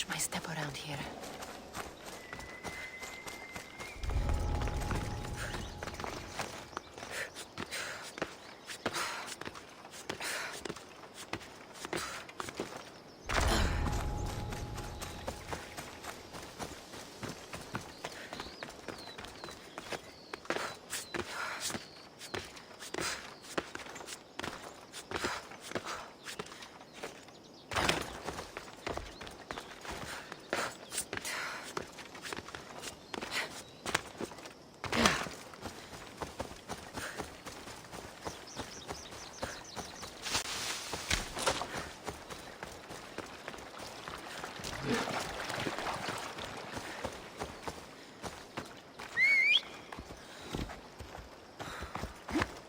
watch my step around here.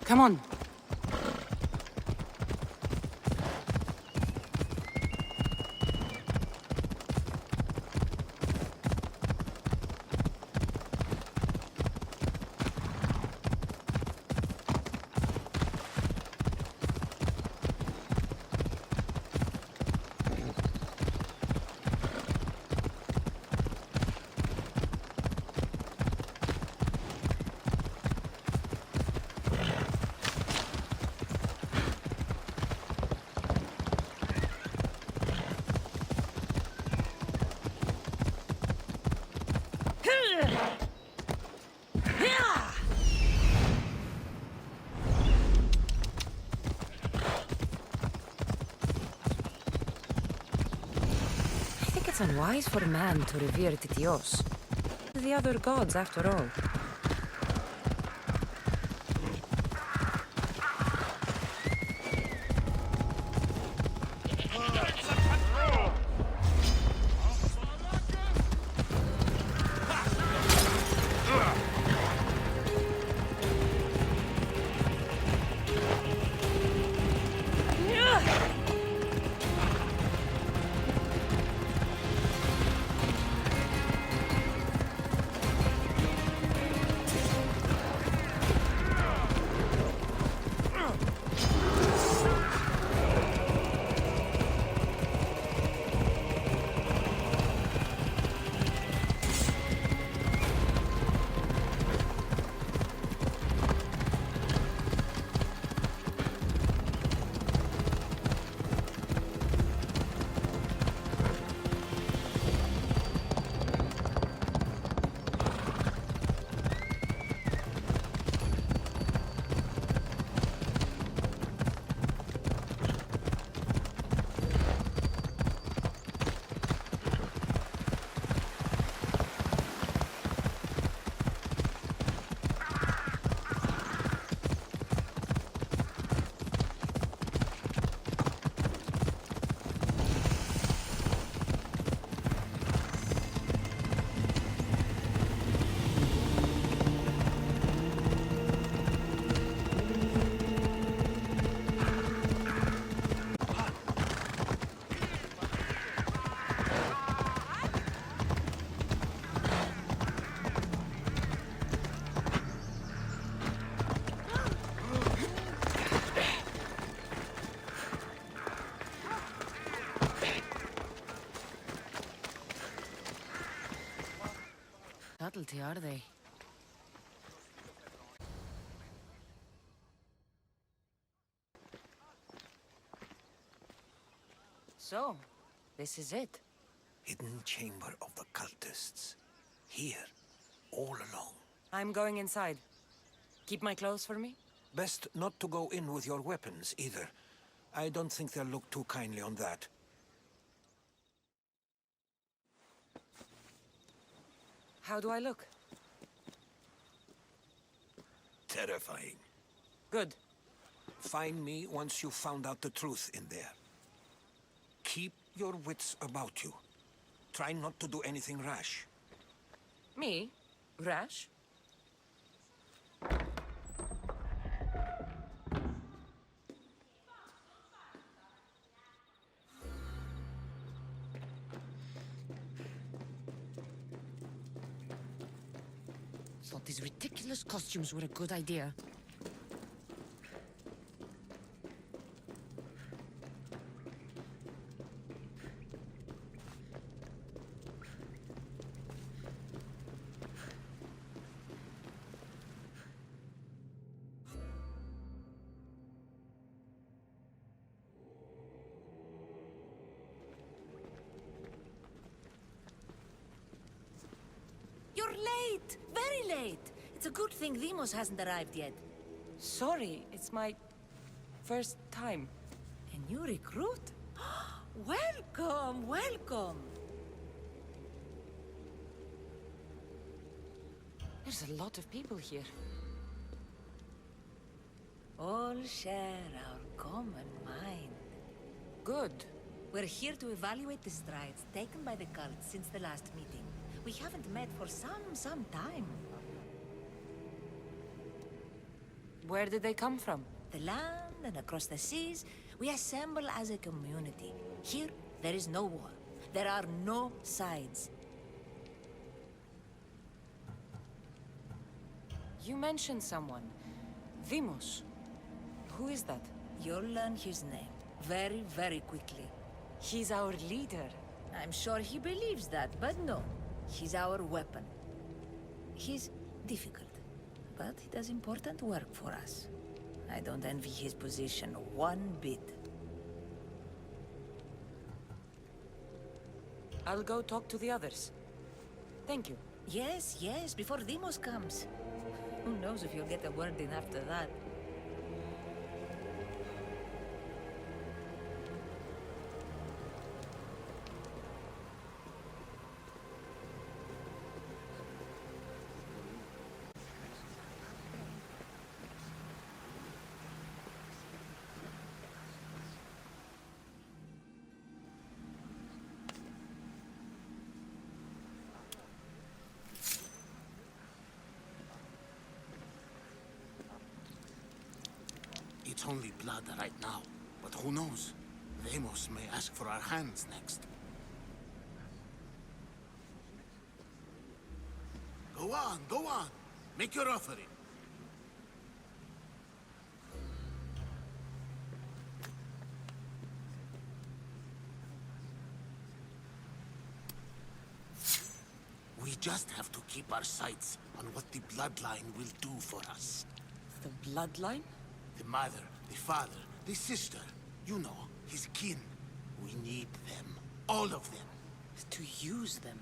Come on. It's unwise for a man to revere Titios. The other gods, after all. Subtlety, are they? So, this is it. Hidden chamber of the cultists. Here, all along. I'm going inside. Keep my clothes for me? Best not to go in with your weapons, either. I don't think they'll look too kindly on that. How do I look? Terrifying. Good. Find me once you've found out the truth in there. Keep your wits about you. Try not to do anything rash. Me? Rash? Thought these ridiculous costumes were a good idea. late! Very late! It's a good thing Demos hasn't arrived yet. Sorry, it's my first time. A new recruit? Welcome, welcome! There's a lot of people here. All share our common mind. Good. We're here to evaluate the strides taken by the cult since the last meeting. We haven't met for some time. Where did they come from? The land and across the seas, we assemble as a community. Here, there is no war. There are no sides. You mentioned someone. Vimos. Who is that? You'll learn his name very, very quickly. He's our leader. I'm sure he believes that, but no. He's our weapon. He's difficult, but he does important work for us. I don't envy his position one bit. I'll go talk to the others. Thank you. Yes, yes, before Demos comes. Who knows if you'll get a word in after that. It's only blood right now, but who knows? Demos may ask for our hands next. Go on, go on. Make your offering. We just have to keep our sights on what the bloodline will do for us. The bloodline? The mother, the father, the sister. You know, his kin. We need them. All of them. To use them.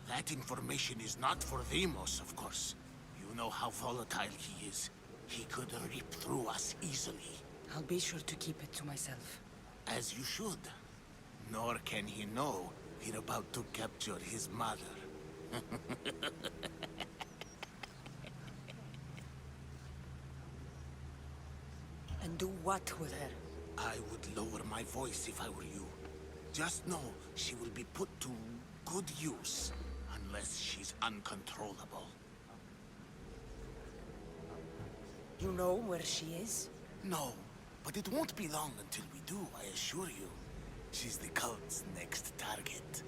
That information is not for Demos, of course. You know how volatile he is. He could rip through us easily. I'll be sure to keep it to myself. As you should. Nor can he know we're about to capture his mother. And do what with her? I would lower my voice if I were you. Just know she will be put to good use, unless she's uncontrollable. You know where she is? No, but it won't be long until we do, I assure you. She's the cult's next target.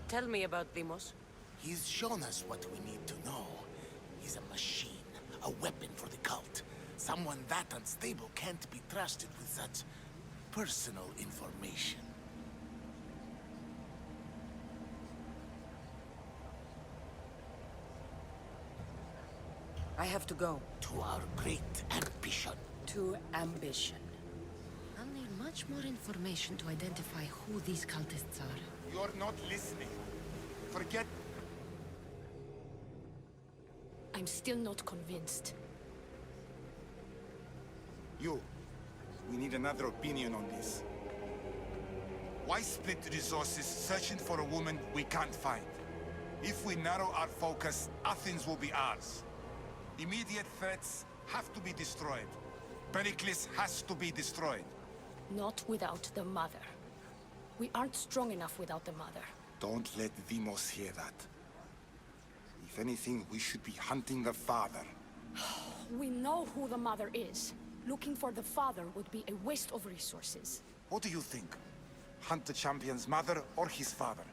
Tell me about Demos. He's shown us what we need to know. He's a machine, a weapon for the cult. Someone that unstable can't be trusted with such personal information. I have to go. To our great ambition. To ambition. I'll need much more information to identify who these cultists are. You're not listening. Forget... I'm still not convinced. You. We need another opinion on this. Why split resources searching for a woman we can't find? If we narrow our focus, Athens will be ours. Immediate threats have to be destroyed. Pericles has to be destroyed. Not without the mother. We aren't strong enough without the mother. Don't let Demos hear that. If anything, we should be hunting the father. We know who the mother is. Looking for the father would be a waste of resources. What do you think? Hunt the champion's mother or his father?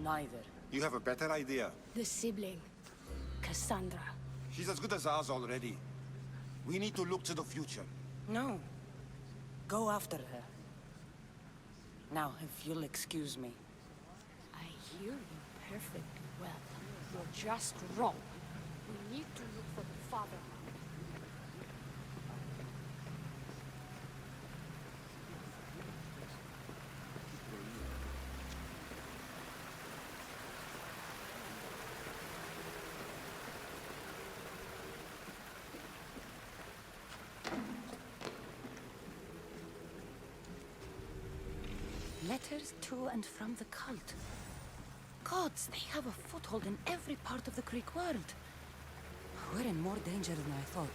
Neither. You have a better idea. The sibling, Cassandra. She's as good as ours already. We need to look to the future. No. Go after her. Now, if you'll excuse me. I hear you, perfectly well. You're just wrong. We need to look for the father. Letters to and from the cult. Gods, they have a foothold in every part of the Greek world. We're in more danger than I thought.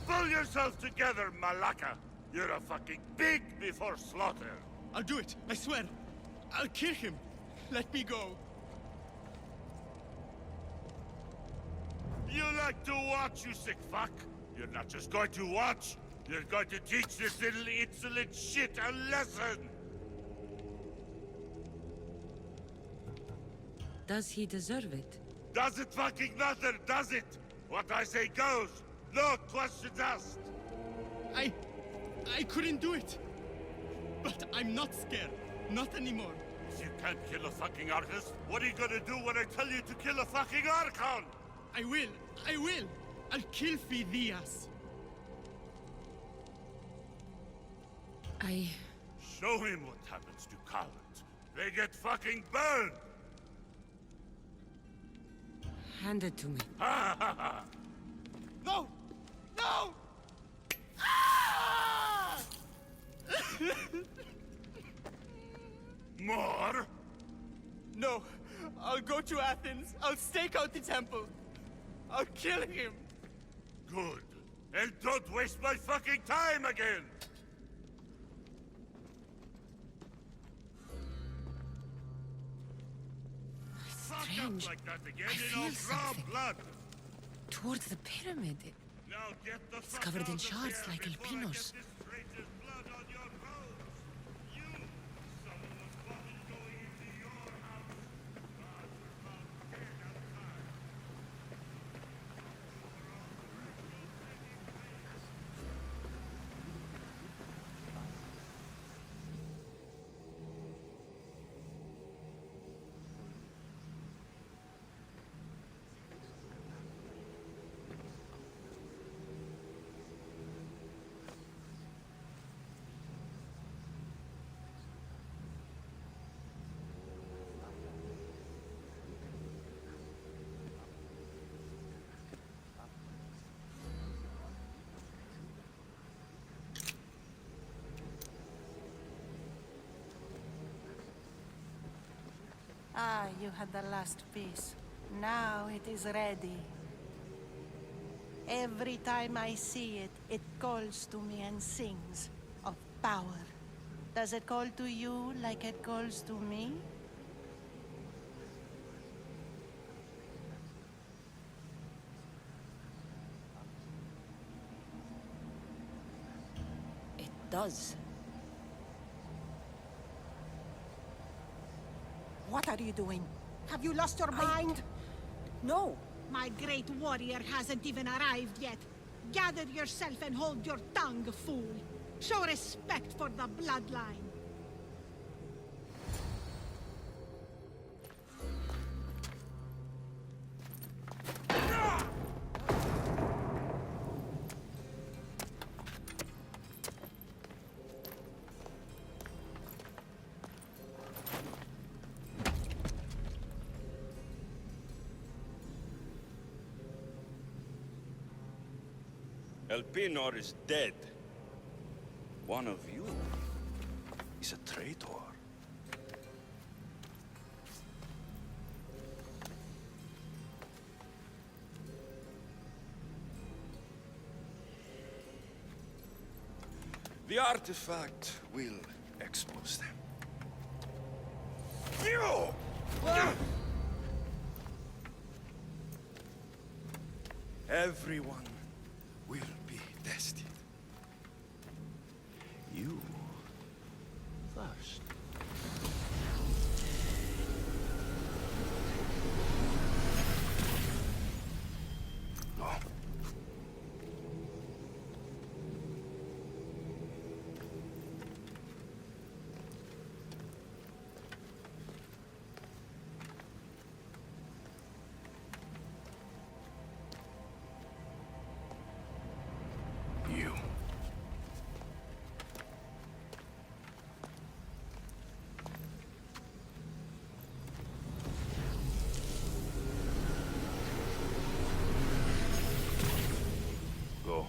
Pull yourself together, Malaka! You're a fucking pig before slaughter! I'll do it, I swear. I'll kill him. Let me go. You like to watch, you sick fuck? You're not just going to watch, you're going to teach this little insolent shit a lesson! Does he deserve it? Does it fucking matter, does it? What I say goes! No questions asked! I couldn't do it. But I'm not scared. Not anymore. If you can't kill a fucking artist, what are you gonna do when I tell you to kill a fucking Archon? I will. I'll kill Phidias. Show him what happens to cowards. They get fucking burned! Hand it to me. Ha ha ha! No! No! More? No. I'll go to Athens. I'll stake out the temple. I'll kill him. Good. And don't waste my fucking time again! Fuck Strange. up like that again, I and feel I'll draw something. blood! Towards the pyramid. Now get the It's fuck covered out in of shards here like before I alpinos. get this traitor's blood on your robes! You! Someone was spotted going into your house! Gods were found dead outside! Ah, you had the last piece. Now it is ready. Every time I see it, it calls to me and sings of power. Does it call to you like it calls to me? It does. What are you doing? Have you lost your mind? No! My great warrior hasn't even arrived yet. Gather yourself and hold your tongue, fool. Show respect for the bloodline. Elpinor is dead. One of you is a traitor. The artifact will expose them. You! Everyone will be tested. You first. No. You. Go.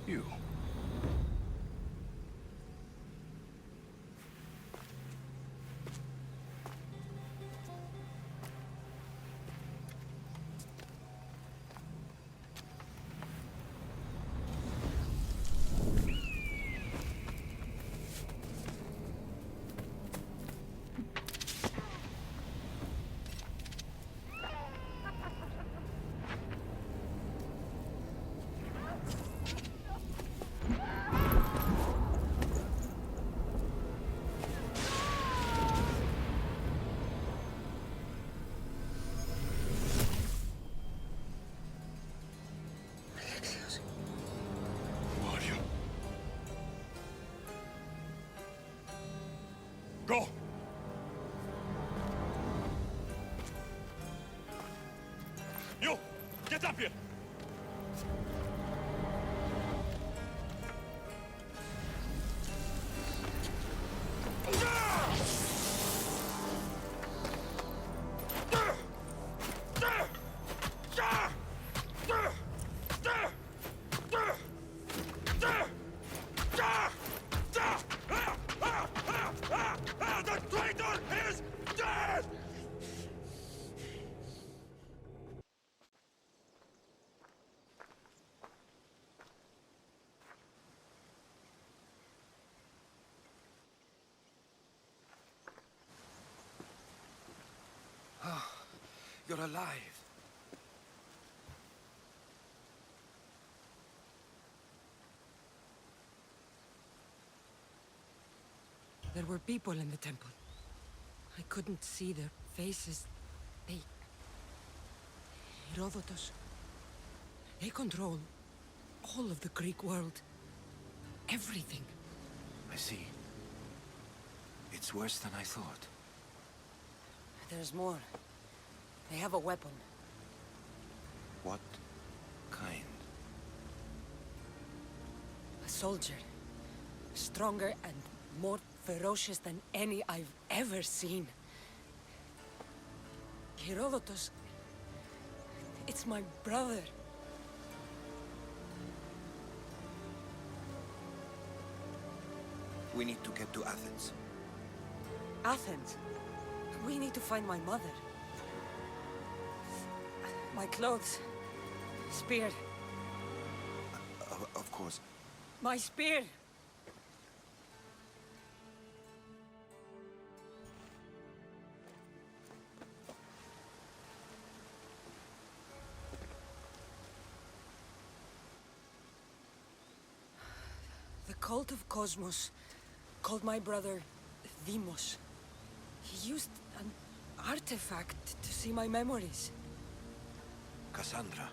You. Who are you? Go! You! Get up here! The traitor is dead! You're alive. There were people in the temple. I couldn't see their faces. Herodotus. They control all of the Greek world. Everything. I see. It's worse than I thought. There's more. They have a weapon. What kind? A soldier. Stronger and more ferocious than any I've ever seen. Herodotus. It's my brother. We need to get to Athens. Athens. We need to find my mother. My clothes. Spear. Of course. My spear! The cult of Cosmos called my brother Deimos. He used an artifact to see my memories. Cassandra,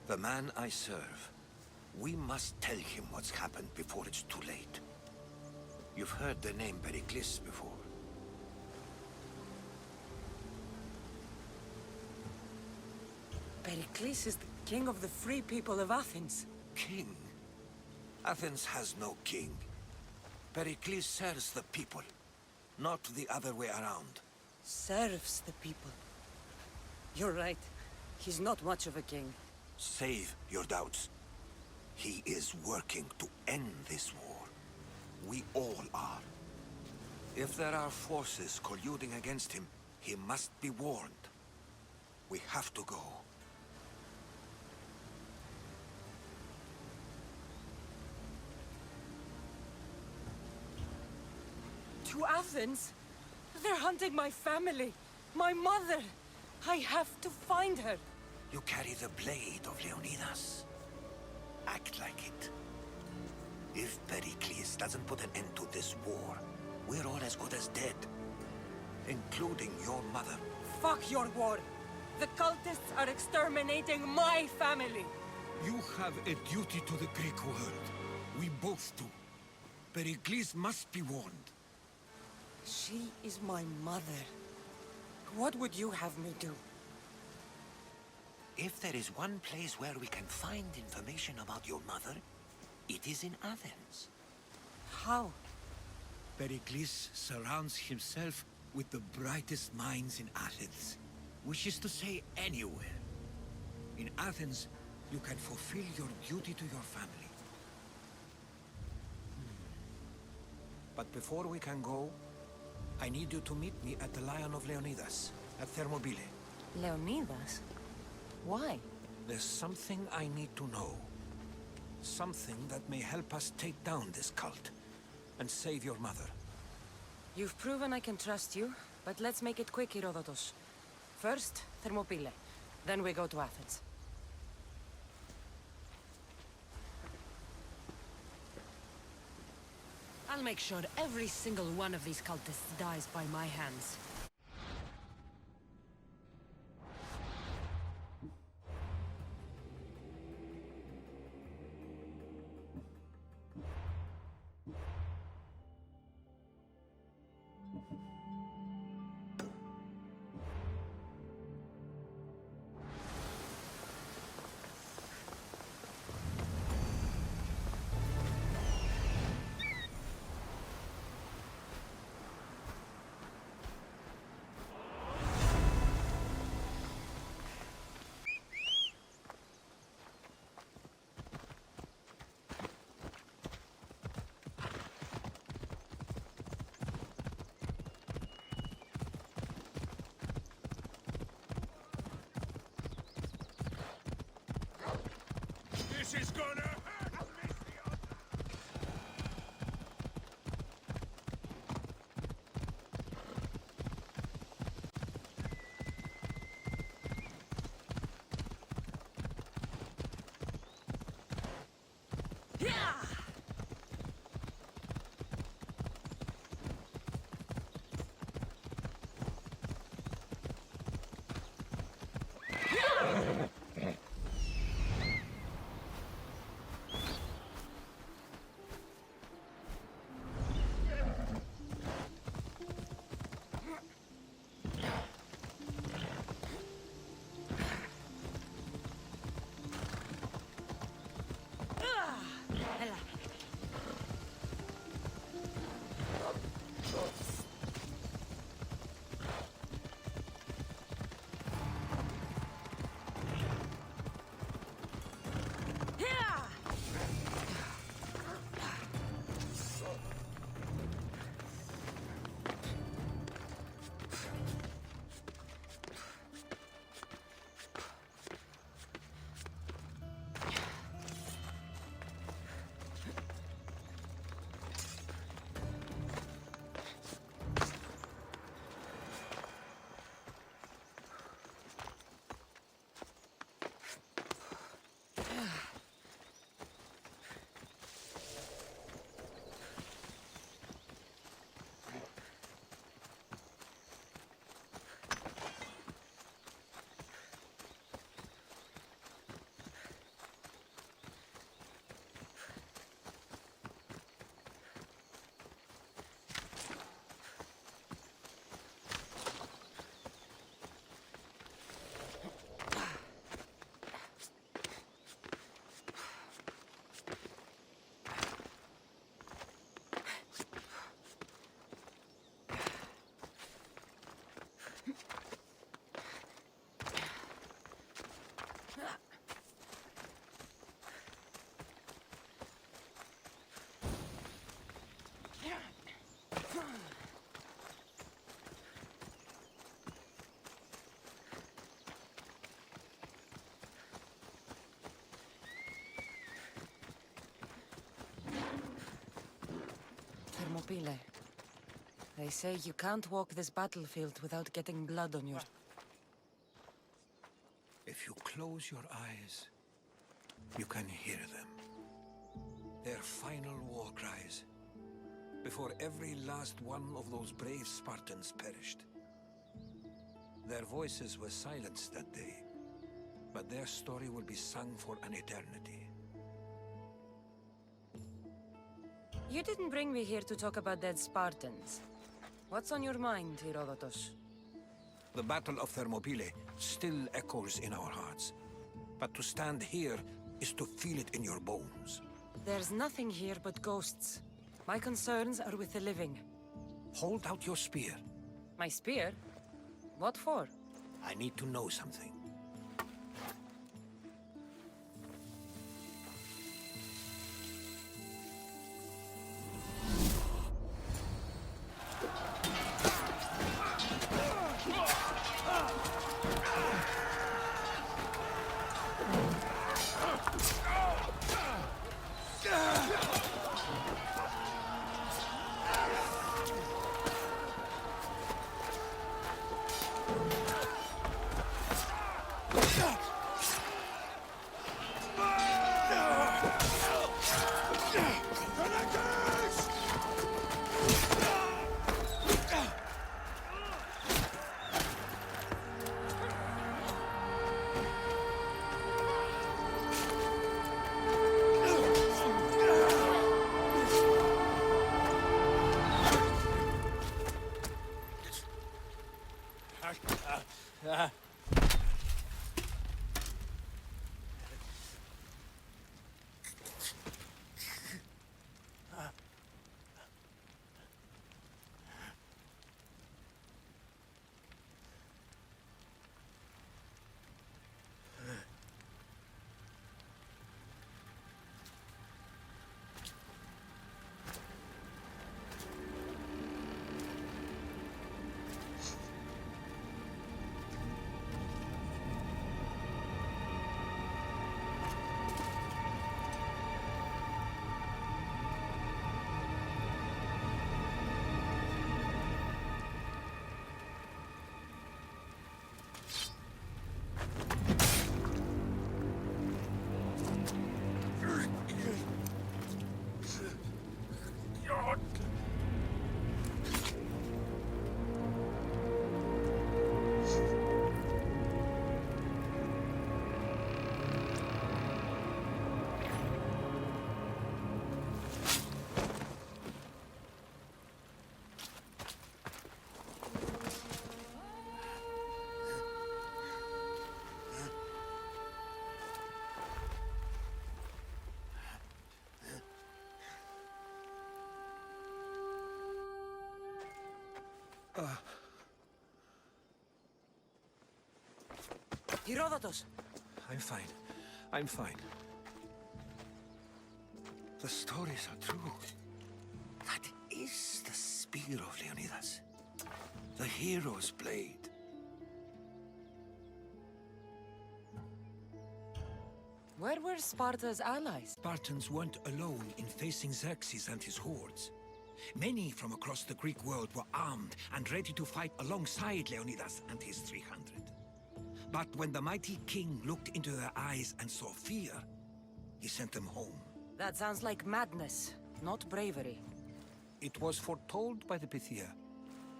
the man I serve. We must tell him what's happened before it's too late. You've heard the name Pericles before. Pericles is the king of the free people of Athens. King? Athens has no king. Pericles serves the people, not the other way around. Serves the people. You're right. He's not much of a king. Save your doubts. He is working to end this war. We all are. If there are forces colluding against him, he must be warned. We have to go. To Athens? They're hunting my family. My mother. I have to find her. You carry the blade of Leonidas. Act like it. If Pericles doesn't put an end to this war, we're all as good as dead. Including your mother. Fuck your war. The cultists are exterminating my family. You have a duty to the Greek world. We both do. Pericles must be warned. She is my mother. What would you have me do? If there is one place where we can find information about your mother, it is in Athens. How? Pericles surrounds himself with the brightest minds in Athens. Which is to say, anywhere. In Athens, you can fulfill your duty to your family. But before we can go, I need you to meet me at the Lion of Leonidas, at Thermopylae. Leonidas? Why? There's something I need to know. Something that may help us take down this cult and save your mother. You've proven I can trust you, but let's make it quick, Herodotus. First, Thermopylae. Then we go to Athens. I'll make sure every single one of these cultists dies by my hands. This is gonna hurt! Thermopylae. They say you can't walk this battlefield without getting blood on your... If you close your eyes, you can hear them. Their final war cries, before every last one of those brave Spartans perished. Their voices were silenced that day, but their story will be sung for an eternity. You didn't bring me here to talk about dead Spartans. What's on your mind, Herodotus? The Battle of Thermopylae still echoes in our hearts. But to stand here is to feel it in your bones. There's nothing here but ghosts. My concerns are with the living. Hold out your spear. My spear? What for? I need to know something. Herodotus! I'm fine. I'm fine. The stories are true. That is the spear of Leonidas. The hero's blade. Where were Sparta's allies? Spartans weren't alone in facing Xerxes and his hordes. Many from across the Greek world were armed and ready to fight alongside Leonidas and his 300. But when the mighty king looked into their eyes and saw fear, he sent them home. That sounds like madness, not bravery. It was foretold by the Pythia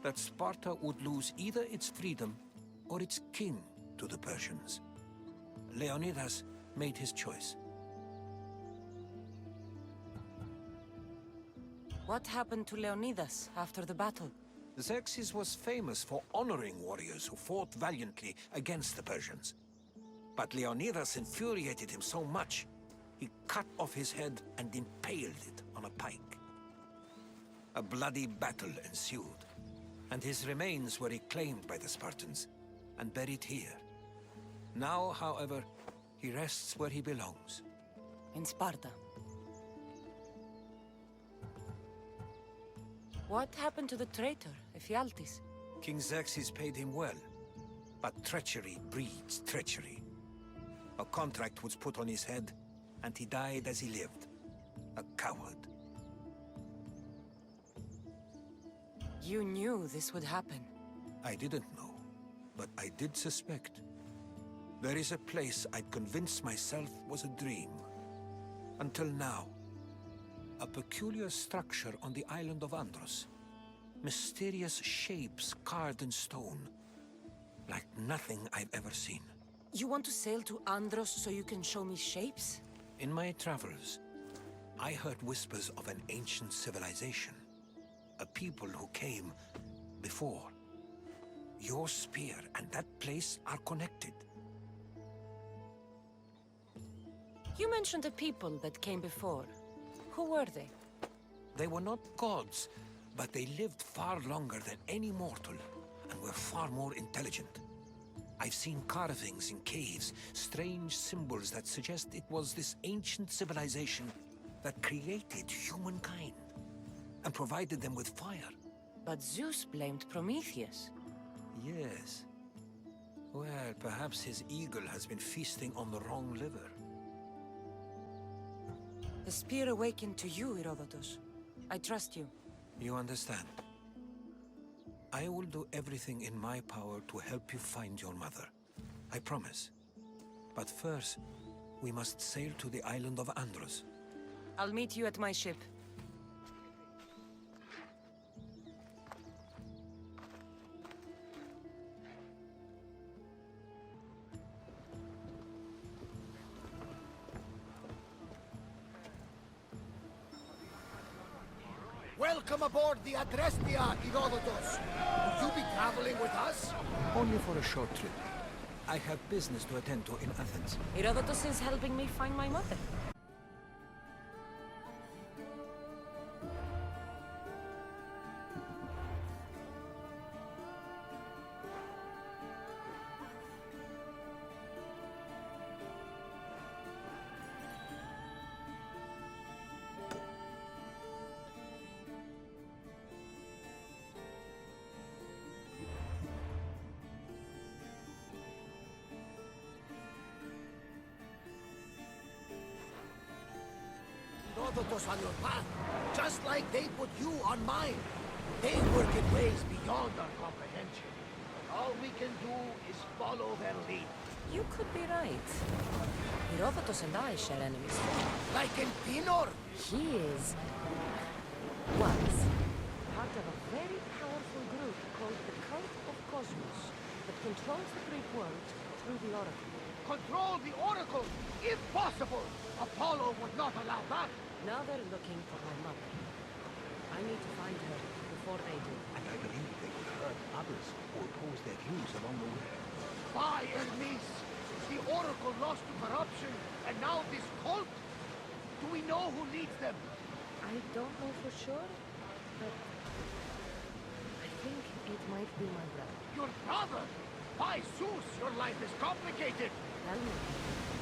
that Sparta would lose either its freedom or its king to the Persians. Leonidas made his choice. What happened to Leonidas after the battle? Xerxes was famous for honoring warriors who fought valiantly against the Persians. But Leonidas infuriated him so much, he cut off his head and impaled it on a pike. A bloody battle ensued, and his remains were reclaimed by the Spartans and buried here. Now, however, he rests where he belongs. In Sparta. What happened to the traitor, Ephialtes? King Xerxes paid him well, but treachery breeds treachery. A contract was put on his head, and he died as he lived. A coward. You knew this would happen. I didn't know, but I did suspect. There is a place I'd convinced myself was a dream. Until now. A peculiar structure on the island of Andros. Mysterious shapes carved in stone. Like nothing I've ever seen. You want to sail to Andros so you can show me shapes? In my travels, I heard whispers of an ancient civilization. A people who came before. Your spear and that place are connected. You mentioned a people that came before. Who were they? They were not gods, but they lived far longer than any mortal, and were far more intelligent. I've seen carvings in caves, strange symbols that suggest it was this ancient civilization that created humankind, and provided them with fire. But Zeus blamed Prometheus. Yes. Well, perhaps his eagle has been feasting on the wrong liver. The spear awakened to you, Herodotus. I trust you. You understand. I will do everything in my power to help you find your mother. I promise. But first, we must sail to the island of Andros. I'll meet you at my ship. Welcome aboard the Adrestia, Herodotus. Will you be traveling with us? Only for a short trip. I have business to attend to in Athens. Herodotus is helping me find my mother. Herodotus on your path, just like they put you on mine. They work in ways beyond our comprehension. All we can do is follow their lead. You could be right. Herodotus and I share enemies. Like in Pinor? He is... was part of a very powerful group called the Cult of Cosmos that controls the Greek world through the Oracle. Control the Oracle, if possible. Apollo would not allow that. Now they're looking for my mother. I need to find her before they do. And I believe they will hurt others who oppose their views along the way. By Hermes, the Oracle lost to corruption, and now this cult? Do we know who leads them? I don't know for sure, but I think it might be my brother. Your brother? By Zeus, your life is complicated. Tell me.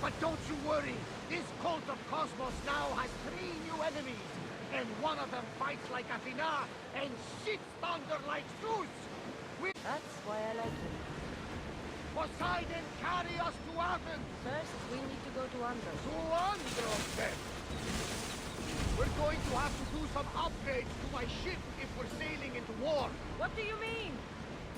But don't you worry. This cult of Cosmos now has 3 new enemies. And one of them fights like Athena and shits thunder like Zeus. That's why I like him. Poseidon, carry us to Athens. First, we need to go to Andros. To Andros, then. We're going to have to do some upgrades to my ship if we're sailing into war. What do you mean?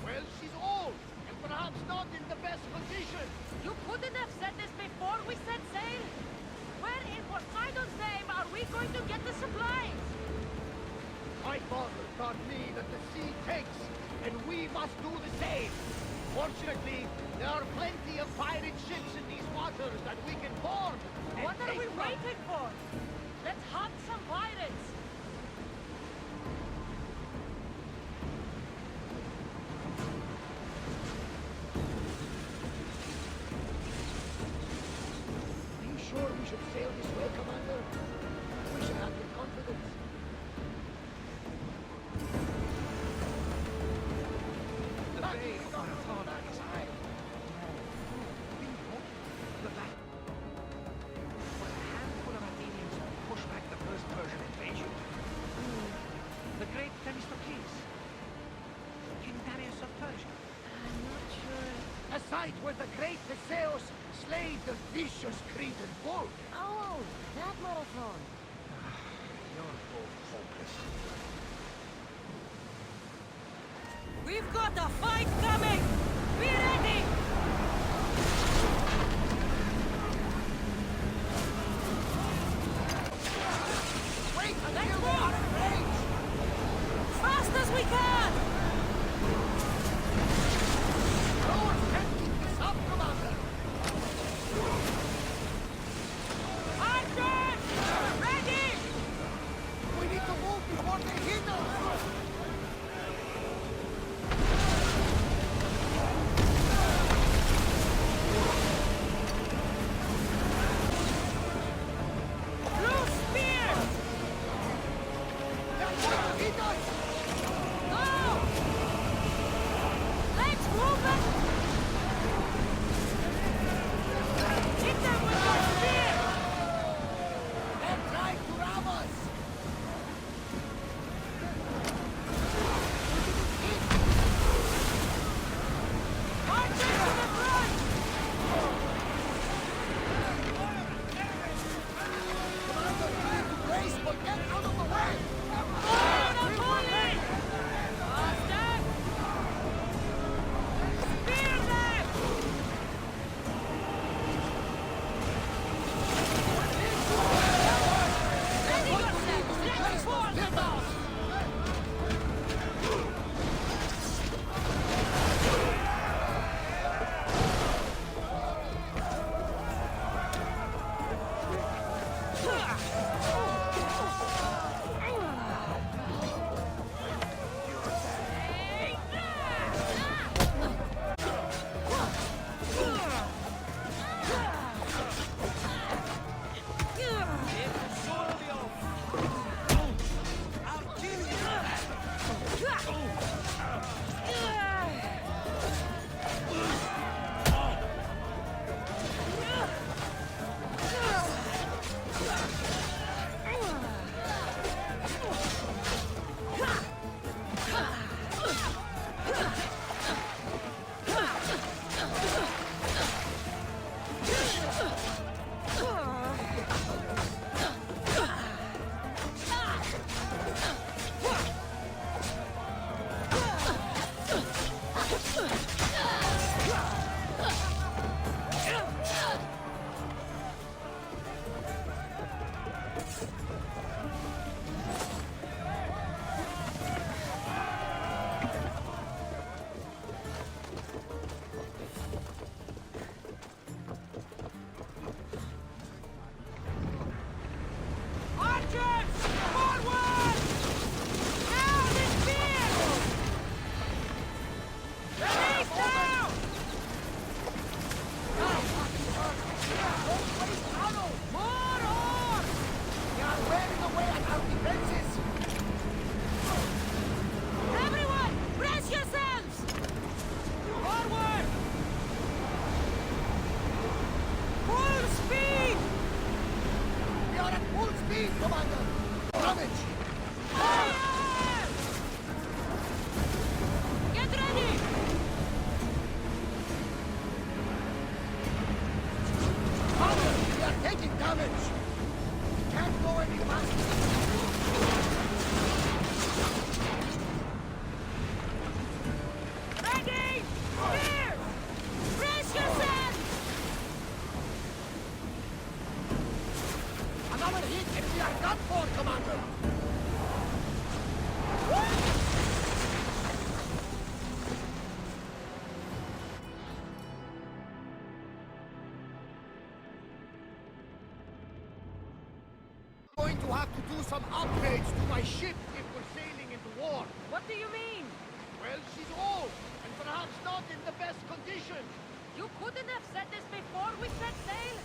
Well, she's old. Perhaps not in the best condition. You couldn't have said this before we set sail? Where in Poseidon's name are we going to get the supplies? My father taught me that the sea takes, and we must do the same. Fortunately, there are plenty of pirate ships in these waters that we can board. What are we waiting for? Let's hunt some pirates. Sure we should sail this way, Commander? I wish I had your confidence. The Bay of Marathona is high. The battle was a handful of Athenians who pushed back the first Persian invasion. The great Themistocles. King Darius of Persia. I'm not sure. A site where the great Theseus slayed the vicious Cretan bull. Oh, that marathon. You're both hopeless. We've got a fight coming! Be ready! Wait until they are in range! Fast as we can! No one can keep this up, Commander! Archers! Ready! We need to move before they hit us! Blue spear! They're going to hit us! Go! Let's move it! Hit them with your spear! They're trying to ram us! Archers to the front! Commander, we need to brace, but get out of the way! Fire the bully! Faster! Spear them! Ready yourselves! Let's fall them off! Archers! Forward! Now this spear! Release now! Don't waste ammo! More on! They are wearing away at our defenses! Everyone, brace yourselves! Forward! Full speed! We are at full speed, Commander! Damage! Fire! Get ready! Commander, we are taking damage! We can't go any faster! Ready! Spear! Brace yourselves! Another hit and we are done for, Commander! Going to have to do some upgrades to my ship if we're sailing into war. What do you mean? Well, she's old and perhaps not in the best condition. You couldn't have said this before we set sail?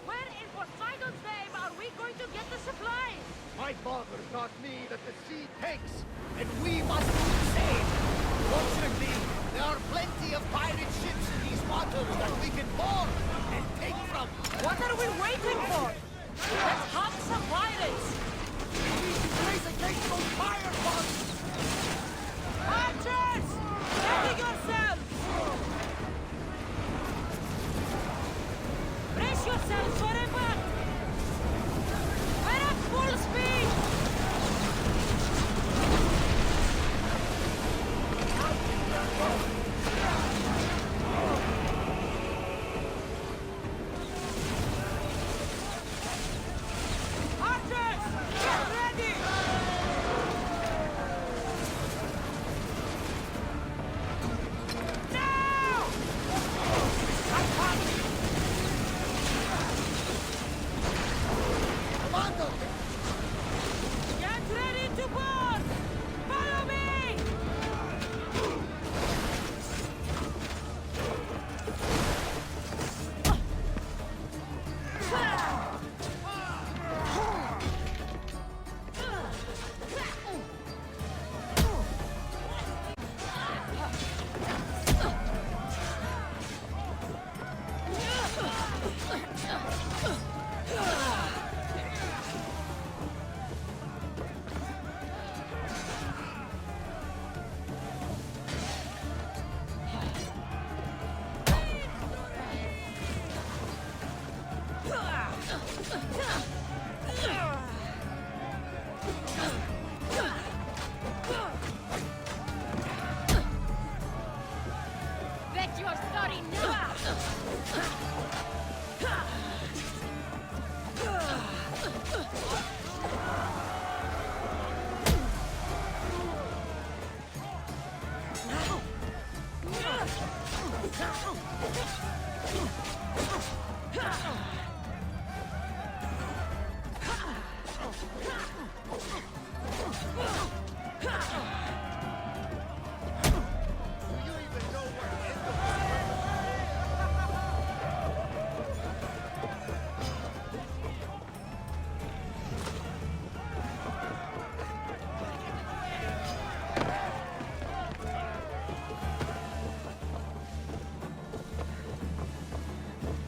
Where in Poseidon's name are we going to get the supplies? My father taught me that the sea takes, and we must do the same. Fortunately, there are plenty of pirate ships in these waters that we can board and take from. What are we waiting for? Let's hunt some pirates! We need to race against those fireballs! Archers! Ready yourselves! Brace yourselves for impact! We're at full speed!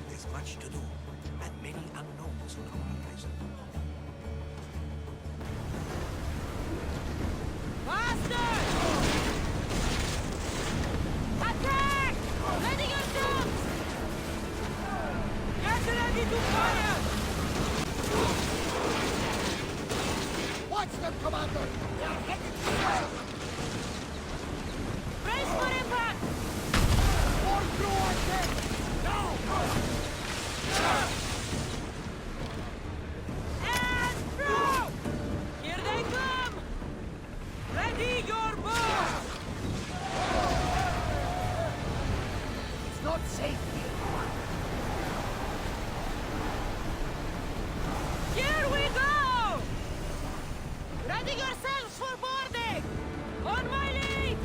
There's much to do, and many unknowns on our horizon. Faster! Attack! Ready yourselves! Get ready to fire! Watch them, Commander! They are headed south! Brace for impact! More crew on deck! Now! And throw! Here they come! Ready your bows! It's not safe here. Here we go! Ready yourselves for boarding! On my lead!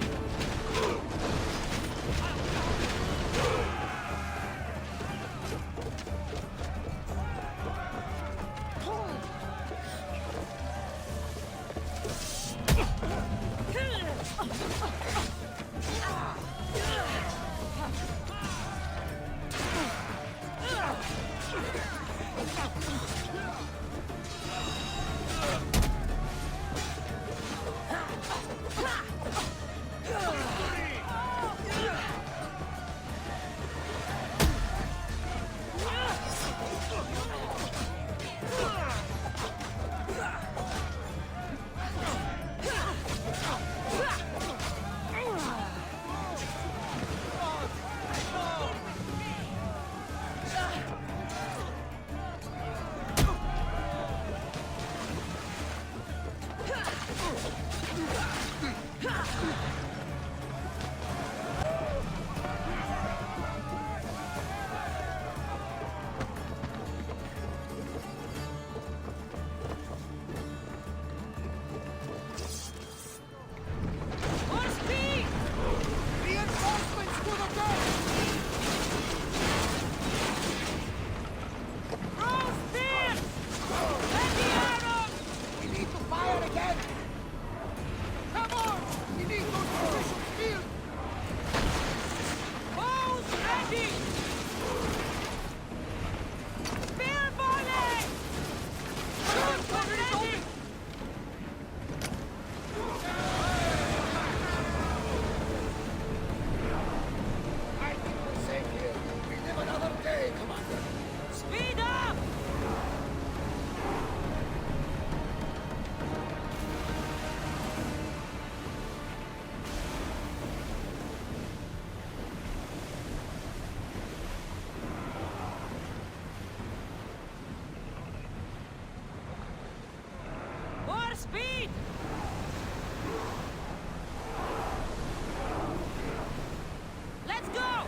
More speed! Reinforcements to the deck! Throw spears! Ready arrows! We need to fire again! Come on! We need those positions filled! Bows ready! Spear volley! Shoot when ready! I think we're safe here. We live another day, Commander. Speed up! More speed! Let's go!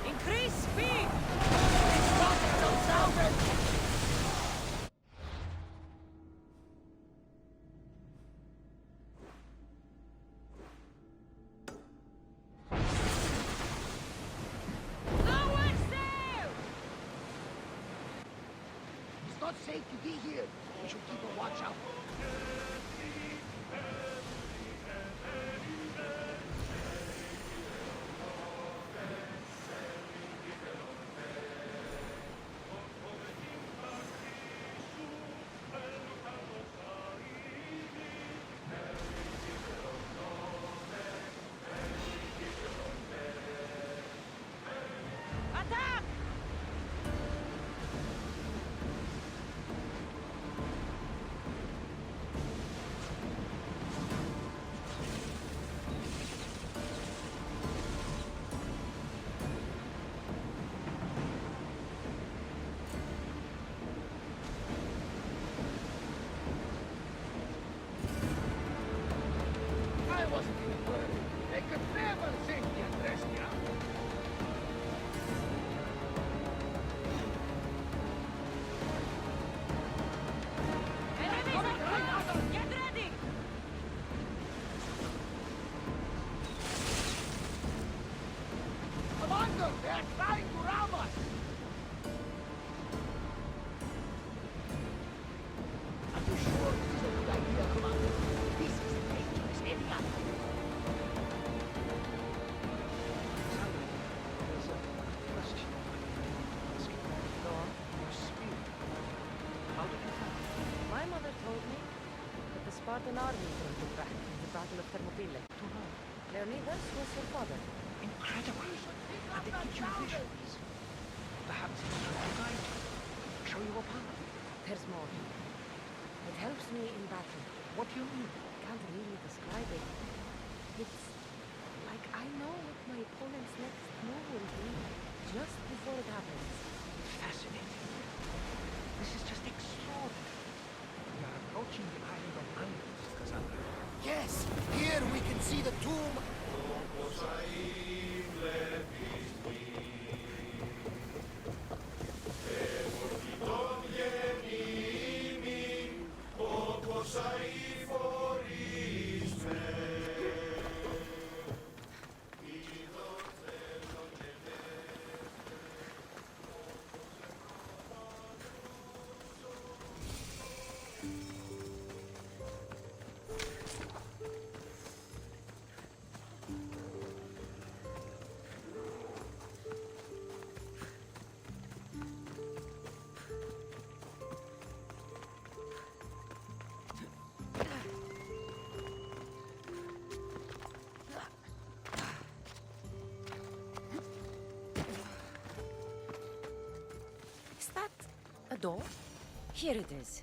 Increase speed! It's not until southern! Lower sail! It's not safe to be here. We should keep a watch out. Attack! never think you dressed me up. Get ready! Commander, they're trying to rob us! Are you sure this is a good idea, Commander? This is a dangerous area. There's a question I need to ask you. Go on. Your spear. How did you find it? My mother told me that the Spartan army brought it back in the Battle of Thermopylae. To know. Leonidas was her father. Incredible. And it gives you visions. Perhaps it's trying to guide you. Show you a path. There's more. It helps me in battle. What do you mean? Can't really describe it. It's like I know what my opponent's next move will be just before it happens. Fascinating. This is just extraordinary. We are approaching the island of Andros, Cassandra. Yes, here we can see the tomb. Is that a door? Here it is.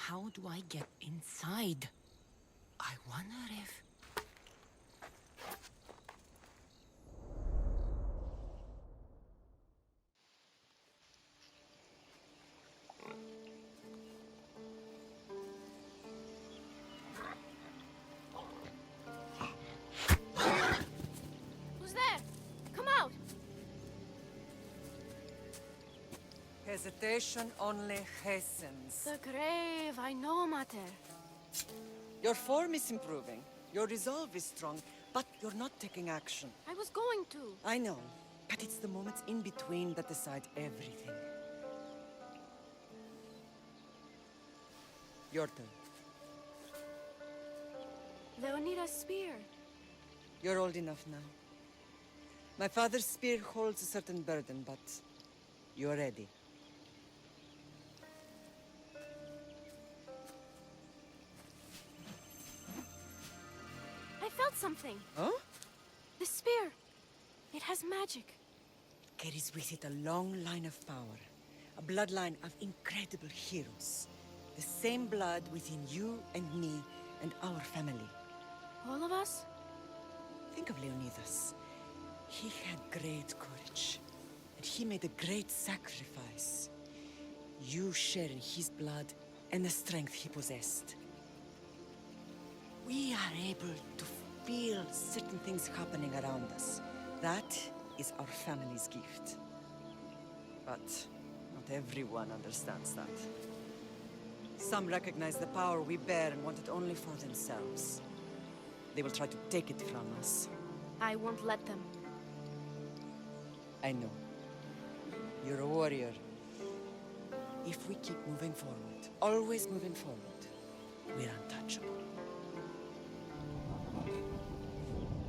How do I get inside? I wonder if... Who's there? Come out! Hesitation only hastens. The grave, I know, Mater. Your form is improving. Your resolve is strong, but you're not taking action. I was going to. I know, but it's the moments in between that decide everything. Your turn. Leonidas' spear. You're old enough now. My father's spear holds a certain burden, but you're ready. I felt something. Huh? The spear. It has magic. Carries with it a long line of power. A bloodline of incredible heroes. The same blood within you and me and our family. All of us? Think of Leonidas. He had great courage. And he made a great sacrifice. You share in his blood and the strength he possessed. We are able to feel certain things happening around us. That is our family's gift. But not everyone understands that. Some recognize the power we bear and want it only for themselves. They will try to take it from us. I won't let them. I know. You're a warrior. If we keep moving forward, always moving forward, we're untouchable.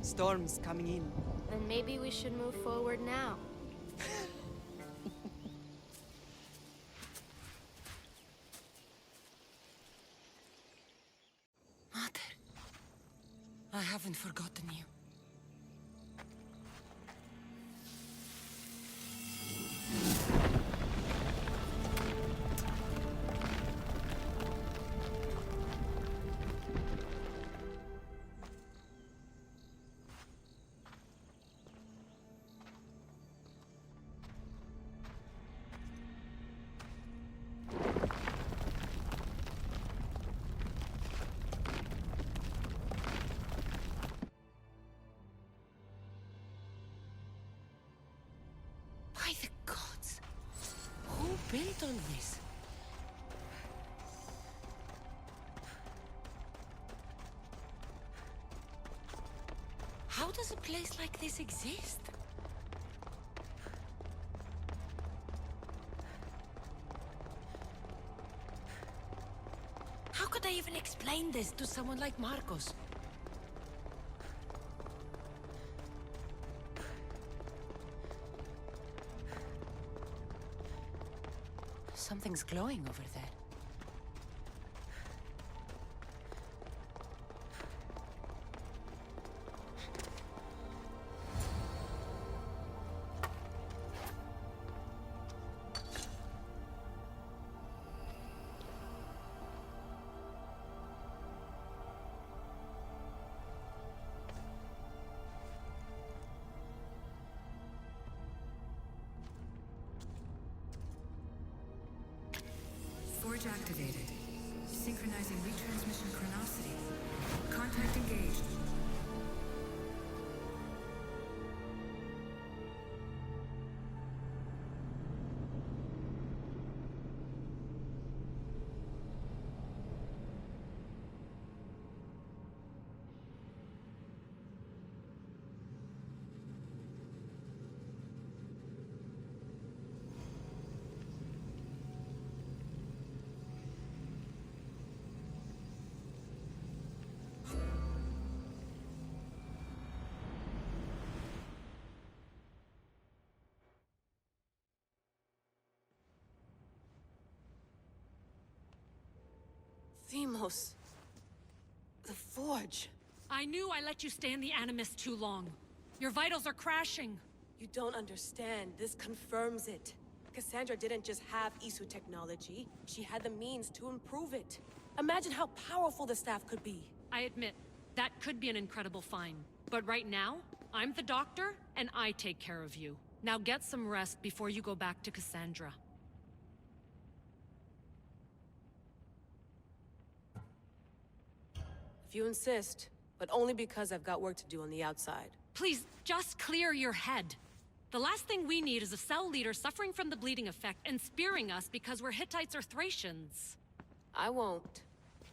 Storm's coming in. Then maybe we should move forward now. haven't forgotten you. By the gods! Who built all this? How does a place like this exist? How could I even explain this to someone like Marcos? Something's glowing over there. Forge activated. Synchronizing retransmission chronicity. Contact engaged. Themos. The Forge. I knew I let you stay in the Animus too long. Your vitals are crashing. You don't understand. This confirms it. Cassandra didn't just have Isu technology. She had the means to improve it. Imagine how powerful the staff could be. I admit, that could be an incredible find. But right now, I'm the doctor, and I take care of you. Now get some rest before you go back to Cassandra. If you insist, but only because I've got work to do on the outside. Please, just clear your head. The last thing we need is a cell leader suffering from the bleeding effect and spearing us because we're Hittites or Thracians. I won't.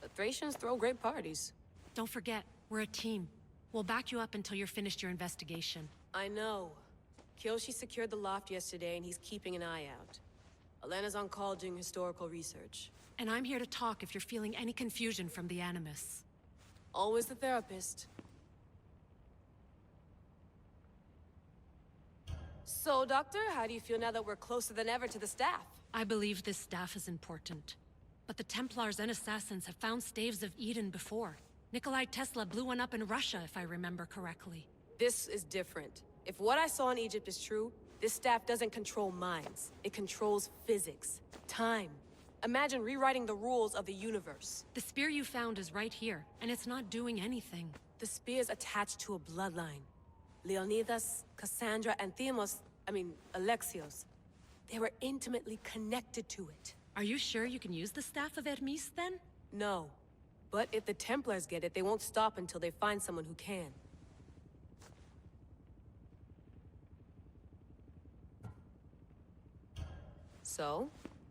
The Thracians throw great parties. Don't forget, we're a team. We'll back you up until you're finished your investigation. I know. Kyoshi secured the loft yesterday and he's keeping an eye out. Elena's on call doing historical research. And I'm here to talk if you're feeling any confusion from the Animus. Always the therapist. So, Doctor, how do you feel now that we're closer than ever to the staff? I believe this staff is important. But the Templars and Assassins have found Staves of Eden before. Nikolai Tesla blew one up in Russia, if I remember correctly. This is different. If what I saw in Egypt is true, this staff doesn't control minds. It controls physics, time. Imagine rewriting the rules of the universe. The spear you found is right here, and it's not doing anything. The spear's attached to a bloodline. Leonidas, Cassandra, and Alexios. They were intimately connected to it. Are you sure you can use the Staff of Hermes, then? No. But if the Templars get it, they won't stop until they find someone who can. So,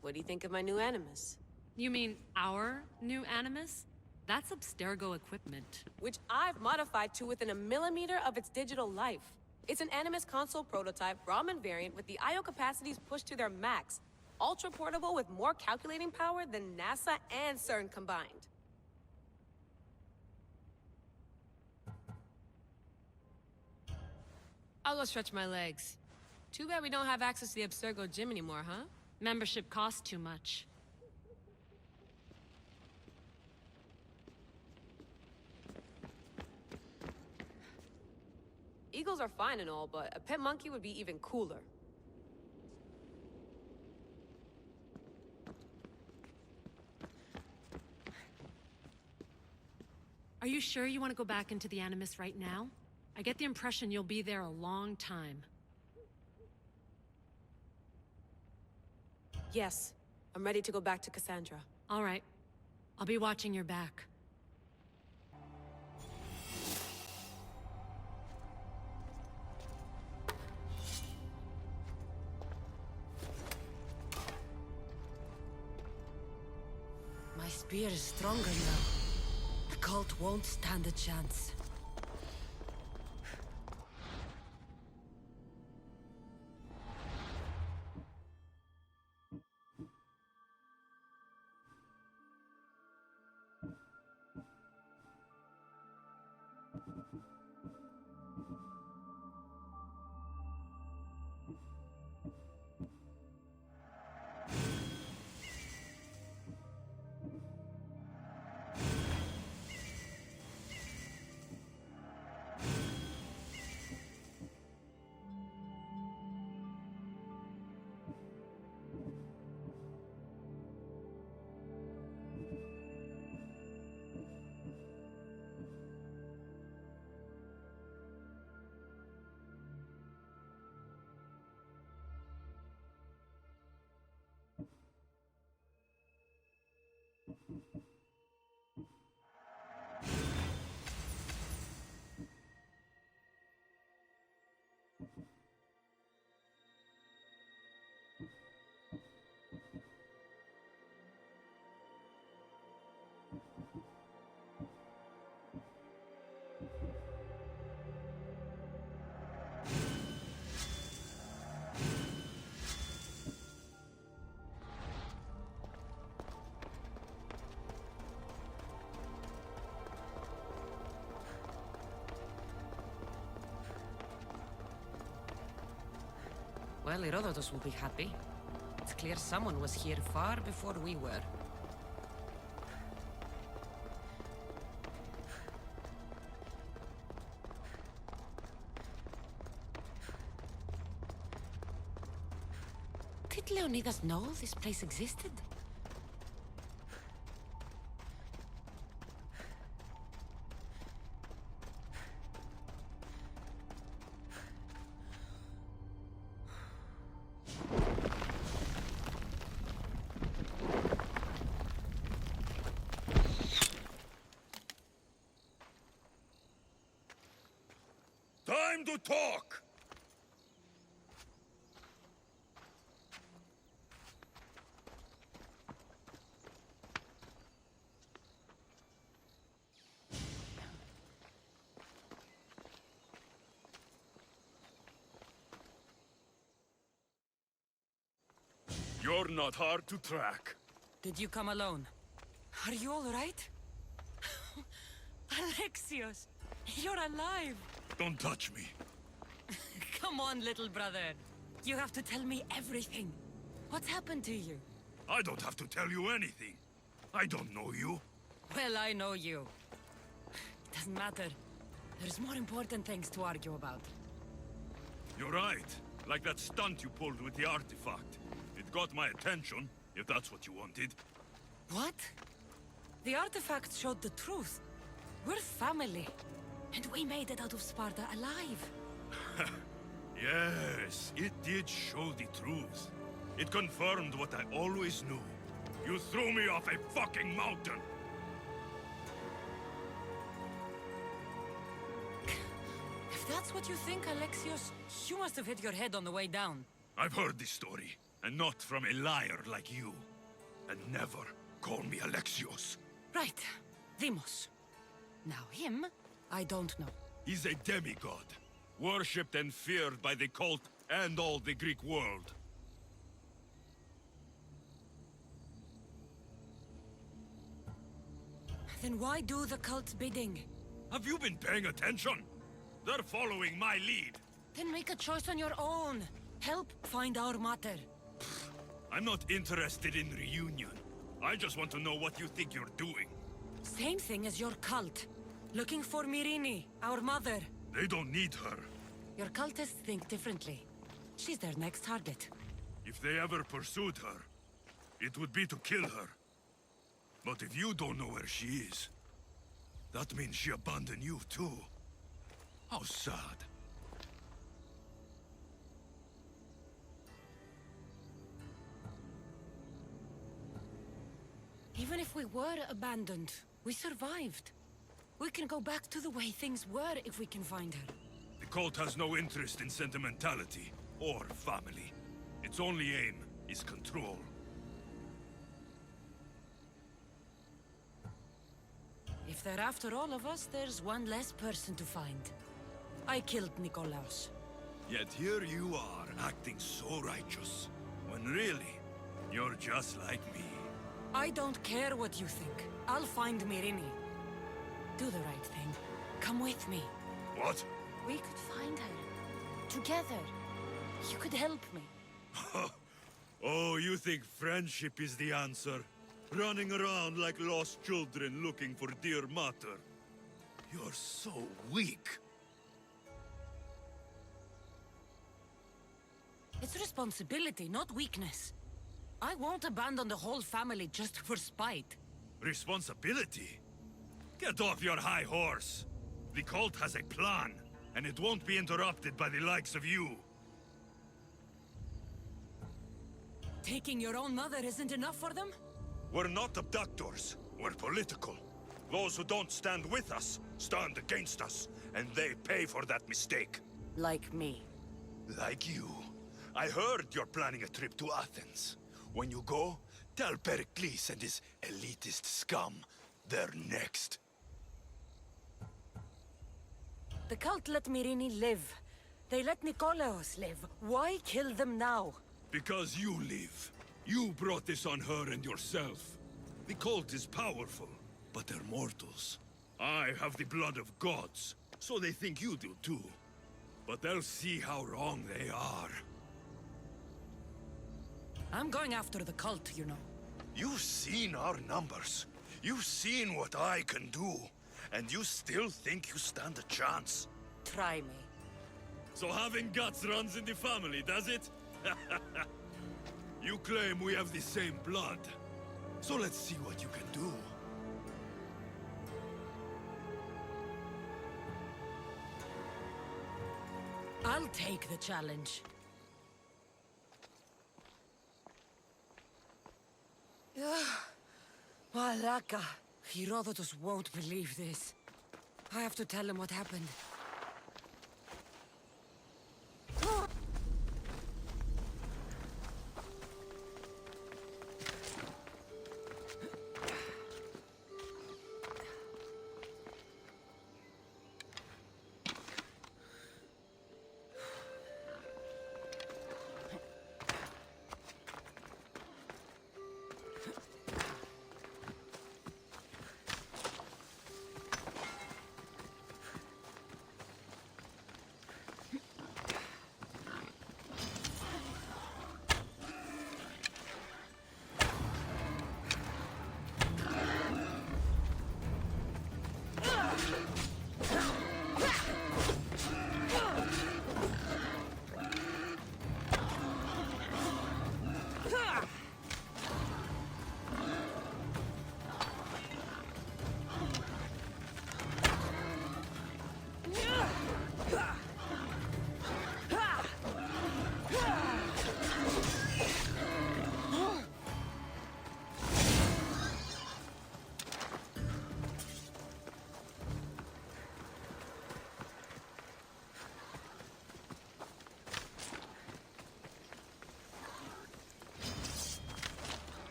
what do you think of my new Animus? You mean our new Animus? That's Abstergo equipment. Which I've modified to within a millimeter of its digital life. It's an Animus console prototype, Raman variant, with the I/O capacities pushed to their max. Ultra-portable with more calculating power than NASA and CERN combined. I'll go stretch my legs. Too bad we don't have access to the Abstergo gym anymore, huh? Membership costs too much. Eagles are fine and all, but a pet monkey would be even cooler. Are you sure you want to go back into the Animus right now? I get the impression you'll be there a long time. Yes, I'm ready to go back to Cassandra. All right. I'll be watching your back. My spear is stronger now. The cult won't stand a chance. Well, Herodotus will be happy. It's clear someone was here far before we were. Did Leonidas know this place existed? Time to talk! You're not hard to track. Did you come alone? Are you all right? Alexios, you're alive! Don't touch me. Come on, little brother. You have to tell me everything. What's happened to you? I don't have to tell you anything. I don't know you. Well, I know you. It doesn't matter. There's more important things to argue about. You're right. Like that stunt you pulled with the artifact. It got my attention, if that's what you wanted. What? The artifact showed the truth. We're family. And we made it out of Sparta alive. Yes, it did show the truth. It confirmed what I always knew. You threw me off a fucking mountain! If that's what you think, Alexios, you must have hit your head on the way down. I've heard this story, and not from a liar like you. And never call me Alexios. Right. Demos. Now him, I don't know. He's a demigod, worshipped and feared by the cult and all the Greek world. Then why do the cult's bidding? Have you been paying attention? They're following my lead. Then make a choice on your own. Help find our mater. I'm not interested in reunion. I just want to know what you think you're doing. Same thing as your cult. Looking for Myrine, our mother. They don't need her. Your cultists think differently. She's their next target. If they ever pursued her, it would be to kill her. But if you don't know where she is, that means she abandoned you too. How sad. Even if we were abandoned, we survived. We can go back to the way things were if we can find her. The cult has no interest in sentimentality or family. Its only aim is control. If they're after all of us, there's one less person to find. I killed Nikolaos. Yet here you are, acting so righteous, when really, you're just like me. I don't care what you think. I'll find Myrini. Do the right thing. Come with me. What? We could find her. Together. You could help me. Oh, you think friendship is the answer? Running around like lost children looking for dear mater. You're so weak. It's responsibility, not weakness. I won't abandon the whole family just for spite. Responsibility? Get off your high horse. The cult has a plan, and it won't be interrupted by the likes of you. Taking your own mother isn't enough for them? We're not abductors. We're political. Those who don't stand with us, stand against us, and they pay for that mistake. Like me. Like you. I heard you're planning a trip to Athens. When you go, tell Pericles and his elitist scum they're next. The cult let Myrini live. They let Nikolaos live. Why kill them now? Because you live. You brought this on her and yourself. The cult is powerful, but they're mortals. I have the blood of gods, so they think you do too. But they'll see how wrong they are. I'm going after the cult, you know. You've seen our numbers. You've seen what I can do. And you still think you stand a chance? Try me. So having guts runs in the family, does it? You claim we have the same blood. So let's see what you can do. I'll take the challenge. Malaka. Herodotus won't believe this. I have to tell him what happened.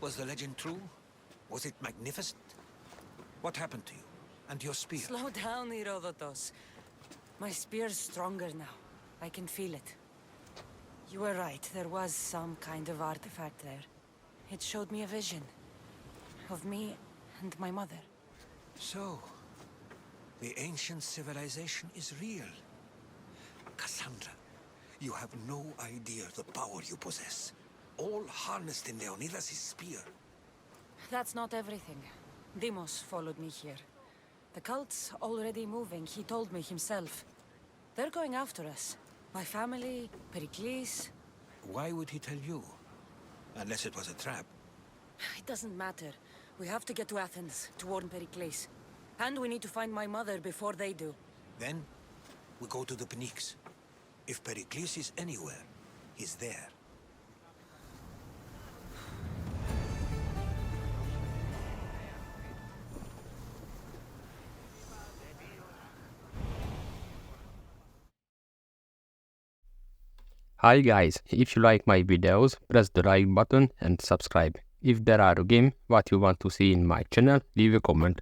Was the legend true? Was it magnificent? What happened to you? And your spear? Slow down, Herodotus. My spear's stronger now. I can feel it. You were right, there was some kind of artifact there. It showed me a vision. Of me and my mother. So, the ancient civilization is real. Cassandra, you have no idea the power you possess. All harnessed in Leonidas' spear. That's not everything. Deimos followed me here. The cult's already moving, he told me himself. They're going after us. My family, Pericles. Why would he tell you? Unless it was a trap. It doesn't matter. We have to get to Athens, to warn Pericles. And we need to find my mother before they do. Then, we go to the Pnyx. If Pericles is anywhere, he's there. Hi guys, if you like my videos, press the like button and subscribe. If there are a game what you want to see in my channel, leave a comment.